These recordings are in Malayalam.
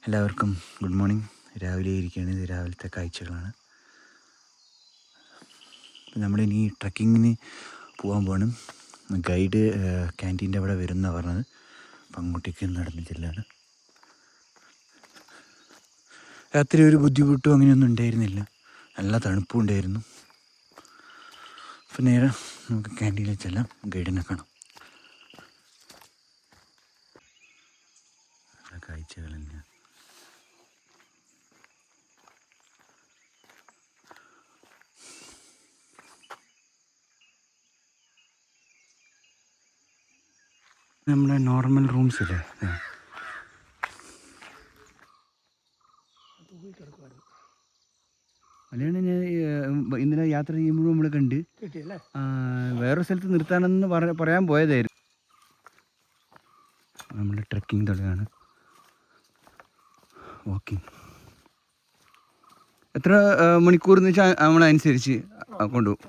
എല്ലാവർക്കും ഗുഡ് മോർണിംഗ്. രാവിലെ ഇരിക്കുകയാണ്. ഇത് രാവിലത്തെ കാഴ്ചകളാണ്. അപ്പം നമ്മളിനി ട്രക്കിങ്ങിന് പോകാൻ പോകണം. ഗൈഡ് ക്യാൻറ്റീൻ്റെ അവിടെ വരും എന്നാണ് പറഞ്ഞത്. അപ്പം അങ്ങോട്ടേക്ക് നടന്നിട്ടില്ലാണ്. രാത്രി ഒരു ബുദ്ധിമുട്ടും അങ്ങനെയൊന്നും ഉണ്ടായിരുന്നില്ല. നല്ല തണുപ്പും ഉണ്ടായിരുന്നു. അപ്പം നേരെ നമുക്ക് ക്യാൻറ്റീനിൽ ചെല്ലാം, ഗൈഡിനെ കാണാം. കാഴ്ചകൾ തന്നെയാണ്. നമ്മുടെ നോർമൽ റൂംസ് ഇല്ലേ, അതാണ് ഞാൻ ഇന്നലെ യാത്ര ചെയ്യുമ്പോഴും നമ്മൾ കണ്ട് വേറൊരു സ്ഥലത്ത് നിർത്താനെന്ന് പറയാൻ പോയതായിരുന്നു. നമ്മുടെ ട്രക്കിംഗ് തുടങ്ങാണ്. വാക്കിംഗ് എത്ര മണിക്കൂർന്ന് വെച്ചാൽ നമ്മളനുസരിച്ച് കൊണ്ടുപോകും.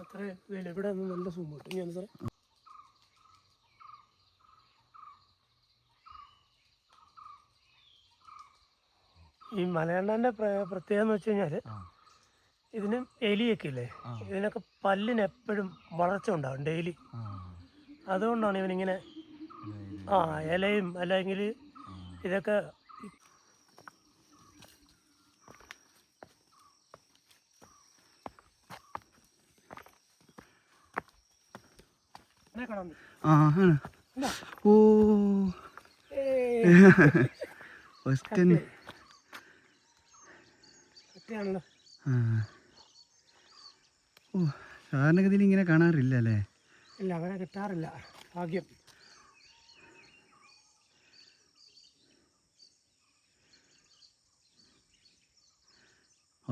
ഈ മലയണ്ണൻ്റെ പ്രത്യേകത എന്ന് വെച്ച് കഴിഞ്ഞാൽ ഇതിന് എലിയൊക്കെ ഇല്ലേ, ഇതിനൊക്കെ പല്ലിന് എപ്പോഴും വളർച്ച ഉണ്ടാവും ഡെയിലി. അതുകൊണ്ടാണ് ഇവനിങ്ങനെ ഇലയും അല്ലെങ്കിൽ ഇതൊക്കെ ഓ ഫസ്റ്റ് ഓ സാധാരണഗതിയിൽ ഇങ്ങനെ കാണാറില്ല അല്ലേ? ഇല്ല, അങ്ങനെ കിട്ടാറില്ല. ഭാഗ്യം.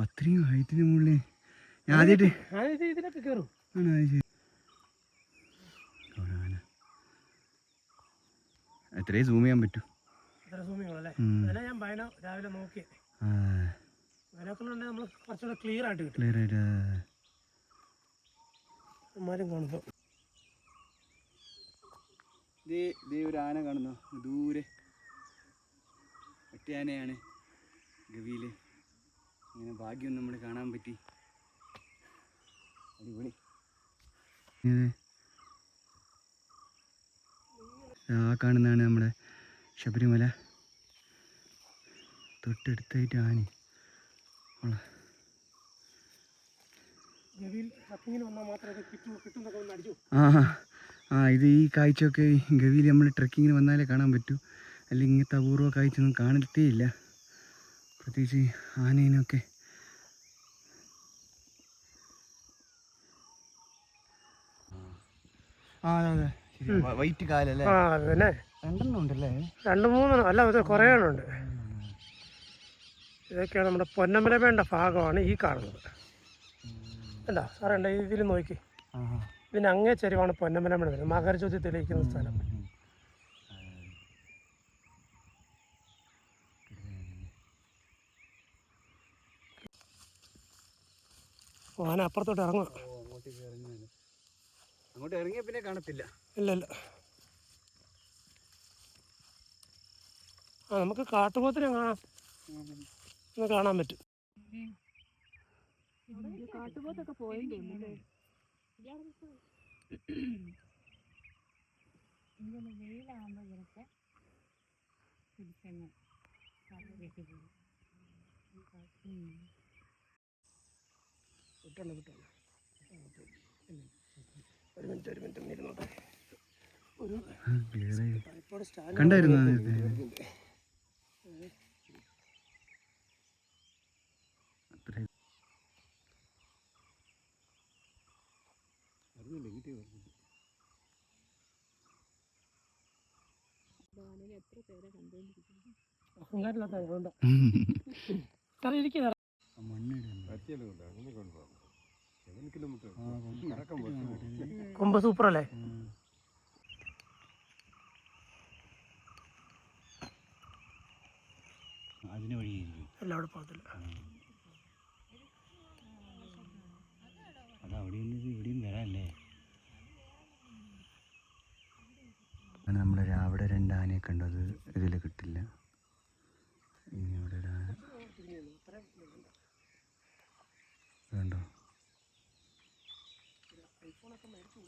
അത്രയും ഹൈറ്റിന് മുകളിൽ ഞാൻ ആദ്യമായിട്ട് ഇതിലൊക്കെ കയറും. ആണോ? അത് ശരി. എത്രയും സൂം ചെയ്യാൻ പറ്റും. അത്ര സൂമിങ്ങളല്ലേ? അല്ല, ഞാൻ രാവിലെ നോക്കി നമ്മൾ കുറച്ചുകൂടെ ക്ലിയർ ആയിട്ട് കിട്ടും. അമ്മാരും കാണുമ്പോൾ ഒരു ആന കാണുന്നു ദൂരെ. ഒറ്റയാനയാണ് ഗവിയില്. ഇങ്ങനെ ഭാഗ്യം നമ്മൾ കാണാൻ പറ്റി. അടിപൊളി. ആ കാണുന്നതാണ് നമ്മുടെ ശബരിമല. തൊട്ടടുത്തായിട്ട് ആന. ഇത് ഈ കാഴ്ചയൊക്കെ ഗവിയിൽ നമ്മൾ ട്രക്കിങ്ങിന് വന്നാലേ കാണാൻ പറ്റൂ. അല്ലെങ്കിൽ ഇങ്ങനത്തെ അപൂർവ കാഴ്ചയൊന്നും കാണത്തേ ഇല്ല. പ്രത്യേകിച്ച് ആനേനൊക്കെ. അതെ, വൈറ്റ് കാലല്ലേ? അതന്നെ. രണ്ടെണ്ണം ഉണ്ടല്ലേ? 2-3 അല്ല, ഇത് കുറേ എണ്ണമുണ്ട്. ഇതൊക്കെയാണ് നമ്മുടെ പൊന്നമ്പലമേണ്ട ഭാഗമാണ് ഈ കാണുന്നത്. അല്ല സാറേ, ഇതിൽ നോക്കി, ഇതിന് അങ്ങേ ചെരുവാണ് പൊന്നമ്പലമേട് വരുന്നത്. മകരജ്യോതി തെളിയിക്കുന്ന സ്ഥലം. ആന അപ്പുറത്തോട്ട് ഇറങ്ങുക. അങ്ങോട്ട് ഇറങ്ങിയ പിന്നെ കാണത്തില്ല. ഇല്ല. നമുക്ക് കാട്ടുപോത്തിനെ കാണാൻ പറ്റും. കാട്ടുപോത്തൊക്കെ പോയെന്ന് തോന്നുന്നു. വെയിലാകുമ്പോൾ ഇവരൊക്കെ പിടിച്ചങ്ങ് കണ്ടായിരുന്നു. എത്ര പേരെ കണ്ടുകൊണ്ടിരിക്കുന്നു. കൊമ്പ് സൂപ്പർ അല്ലേ? അതിന് വഴി എല്ലാവിടെ പോകത്തില്ല. അതവിടെ ഇവിടെയും വരാല്ലേ? നമ്മൾ അവിടെ 2 ആനയെ കണ്ടത് ഇതിൽ കിട്ടില്ല. ഇനി അവിടെ ഐഫോണൊക്കെ മേടിച്ചു.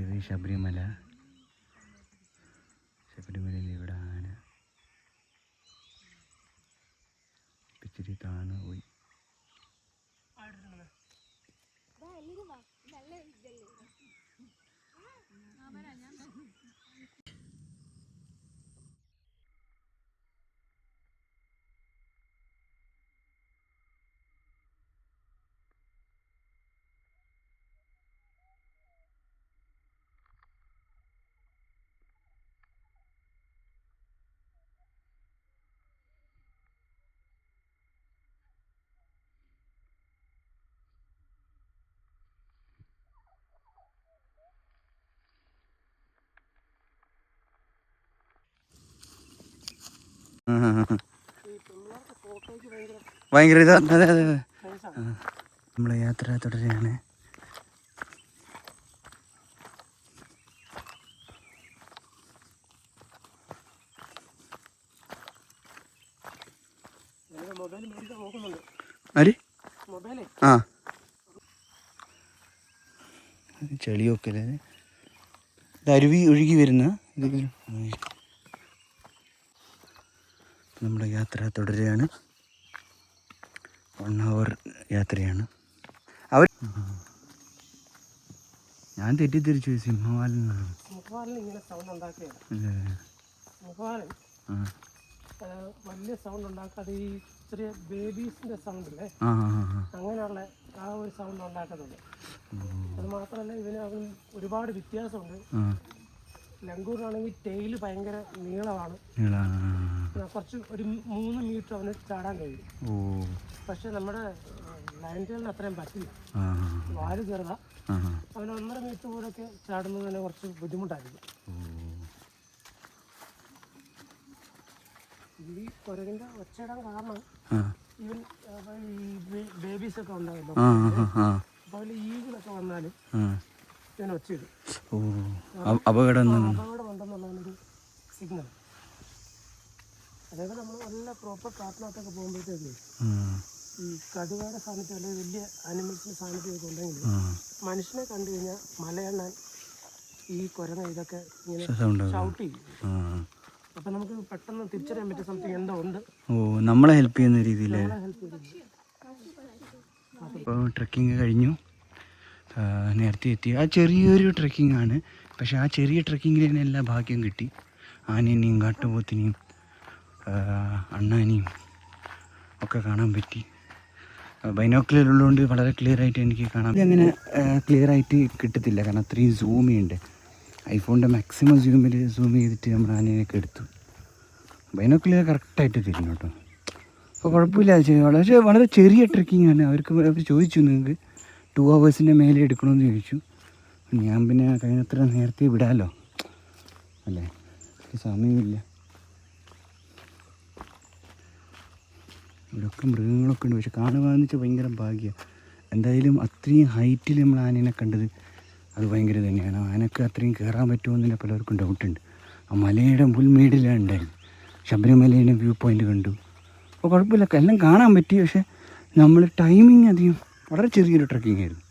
ഇത് ശബരിമല. ശബരിമലയിൽ ഇവിടെ ആന ഇച്ചിരി താന്ന് പോയി. ഭയങ്കര ഇതാ. അതെ അതെ അതെ. നമ്മളെ യാത്ര തുടരുകയാണ്. ആര്? ആ ചെളിയൊക്കെ അല്ലേ. ഇത് അരുവി ഒഴുകി വരുന്ന ഇത്. നമ്മുടെ യാത്ര തുടരുകയാണ്. 1 hour യാത്രയാണ്. അവർ ഞാൻ തെറ്റിദ്ധരിച്ചു സിംഹവാലൻ. ഇങ്ങനെ സൗണ്ട് ഉണ്ടാക്കുകയാണ്. വലിയ സൗണ്ട് ഉണ്ടാക്കാതെ ഈ ചെറിയ ബേബീസിന്റെ സൗണ്ട് ഇല്ലേ, അങ്ങനെയുള്ള ആ ഒരു സൗണ്ട് ഉണ്ടാക്കുന്നുണ്ട്. അത് മാത്രമല്ല അവന് ഒരുപാട് വ്യത്യാസമുണ്ട്. ലങ്കൂറിനാണെങ്കിൽ ടെയില് ഭയങ്കര നീളമാണ്. കുറച്ച് ഒരു 3 മീറ്റർ അവന് ചാടാൻ കഴിയും. പക്ഷെ നമ്മുടെ ലയൺ ടെയിലിന് അത്രയും പറ്റില്ല. വാല് ചെറുതാ. അവന് 1.5 മീറ്റർ കൂടെയൊക്കെ ചാടുന്നതിന് കുറച്ച് ബുദ്ധിമുട്ടായിരിക്കും. ഈ കുരങ്ങിന്റെ ഒച്ചയിടാൻ കാരണം ഇവൻ ഈ ബേബീസ് ഒക്കെ ഉണ്ടായല്ലോ, അപ്പൊ അതിൽ ഈഗിളൊക്കെ വന്നാലും ഇവൻ ഒച്ചയിടും. അപകടം ഉണ്ടെന്നുള്ളൊരു സിഗ്നൽ. അതായത് നമ്മൾ നല്ല പ്രോപ്പർ കാട്ടിനകത്തൊക്കെ പോകുമ്പോഴത്തേക്ക് ഈ കടുവയുടെ സാന്നിധ്യം അല്ലെങ്കിൽ വലിയ ആനിമൽസിന്റെ സാന്നിധ്യമൊക്കെ ഉണ്ടെങ്കിൽ മനുഷ്യനെ കണ്ടു കഴിഞ്ഞാൽ മലയെണ്ണാൻ ഈ കുരങ്ങ ഇതൊക്കെ ഇങ്ങനെ ഷൗട്ട് ചെയ്യും. അപ്പൊ നമുക്ക് പെട്ടെന്ന് തിരിച്ചറിയാൻ പറ്റിയ സംതിങ് എന്തോ ഉണ്ട്. നമ്മളെ ഹെൽപ്പ് ചെയ്യുന്ന രീതിയിൽ. അപ്പോൾ ട്രെക്കിങ് കഴിഞ്ഞു. നേരത്തെ എത്തി. ആ ചെറിയൊരു ട്രെക്കിംഗ് ആണ്. പക്ഷെ ആ ചെറിയ ട്രെക്കിങ്ങിൽ തന്നെ എല്ലാ ഭാഗ്യം കിട്ടി. ആനേനെയും കാട്ടുപോത്തിനെയും അണ്ണാനെയും ഒക്കെ കാണാൻ പറ്റി. ബൈനോക്കുലർ ഉള്ളതുകൊണ്ട് വളരെ ക്ലിയർ ആയിട്ട് എനിക്ക് കാണാം. അങ്ങനെ ക്ലിയർ ആയിട്ട് കിട്ടത്തില്ല, കാരണം അത്രയും സൂം ചെയ്യുന്നുണ്ട്. ഐഫോണിൻ്റെ മാക്സിമം സൂം ചെയ്തിട്ട് നമ്മൾ ആനയൊക്കെ എടുത്തു. ബൈനോക്കുലർ കറക്റ്റായിട്ട് തരും കേട്ടോ. അപ്പോൾ കുഴപ്പമില്ല. പക്ഷേ വളരെ ചെറിയ ട്രെക്കിംഗ് ആണ്. അവർ ചോദിച്ചു നിങ്ങൾക്ക് 2 hours മേലെ എടുക്കണമെന്ന് ചോദിച്ചു. ഞാൻ പിന്നെ കഴിഞ്ഞത്ര നേരത്തെ വിടാമല്ലോ അല്ലേ, സമയമില്ല. ഇവിടെയൊക്കെ മൃഗങ്ങളൊക്കെ ഉണ്ട്. പക്ഷെ കാണുകയെന്ന് വെച്ചാൽ ഭയങ്കര ഭാഗ്യമാണ്. എന്തായാലും അത്രയും ഹൈറ്റിൽ നമ്മൾ ആനേനെ കണ്ടത് അത് ഭയങ്കര തന്നെയാണ്. ആനക്ക് അത്രയും കയറാൻ പറ്റുമോ എന്നതിനെ പലർക്കും ഡൗട്ടുണ്ട്. ആ മലയുടെ മുൾമേടിലാണ് ഉണ്ടായിരുന്നു. ശബരിമലയുടെ വ്യൂ പോയിൻ്റ് കണ്ടു. അപ്പോൾ കുഴപ്പമില്ല, എല്ലാം കാണാൻ പറ്റി. പക്ഷേ നമ്മൾ ടൈമിങ് അധികം വളരെ ചെറിയൊരു ട്രക്കിംഗ് ആയിരുന്നു.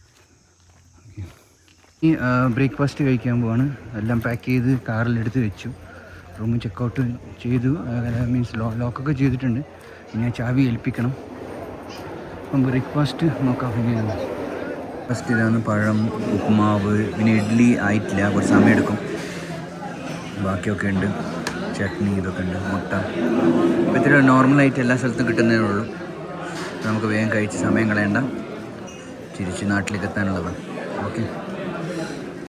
ഈ ബ്രേക്ക്ഫാസ്റ്റ് കഴിക്കാൻ പോവാണ്. എല്ലാം പാക്ക് ചെയ്ത് കാറിലെടുത്ത് വെച്ചു. റൂമിൽ ചെക്കൗട്ട് ചെയ്തു. മീൻസ് ലോക്കൊക്കെ ചെയ്തിട്ടുണ്ട്. പിന്നെ ചാവി ഏൽപ്പിക്കണം. അപ്പം ബ്രേക്ക്ഫാസ്റ്റ് നോക്കാം. എങ്ങനെയാണ് ഫസ്റ്റ് ഇതാണ് പഴം, ഉപ്പുമാവ്, പിന്നെ ഇഡ്ഡലി ആയിട്ടില്ല, കുറച്ച് സമയം എടുക്കും. ബാക്കിയൊക്കെ ഉണ്ട്, ചട്നി ഇതൊക്കെ ഉണ്ട്, മുട്ട. അപ്പോൾ ഇത്തിരി നോർമലായിട്ട് എല്ലാ സ്ഥലത്തും കിട്ടുന്നതേ ഉള്ളൂ. നമുക്ക് വേഗം കഴിച്ച് സമയം കളയണ്ട, തിരിച്ച് നാട്ടിലേക്ക് എത്താനുള്ളതാണ്. ഓക്കെ.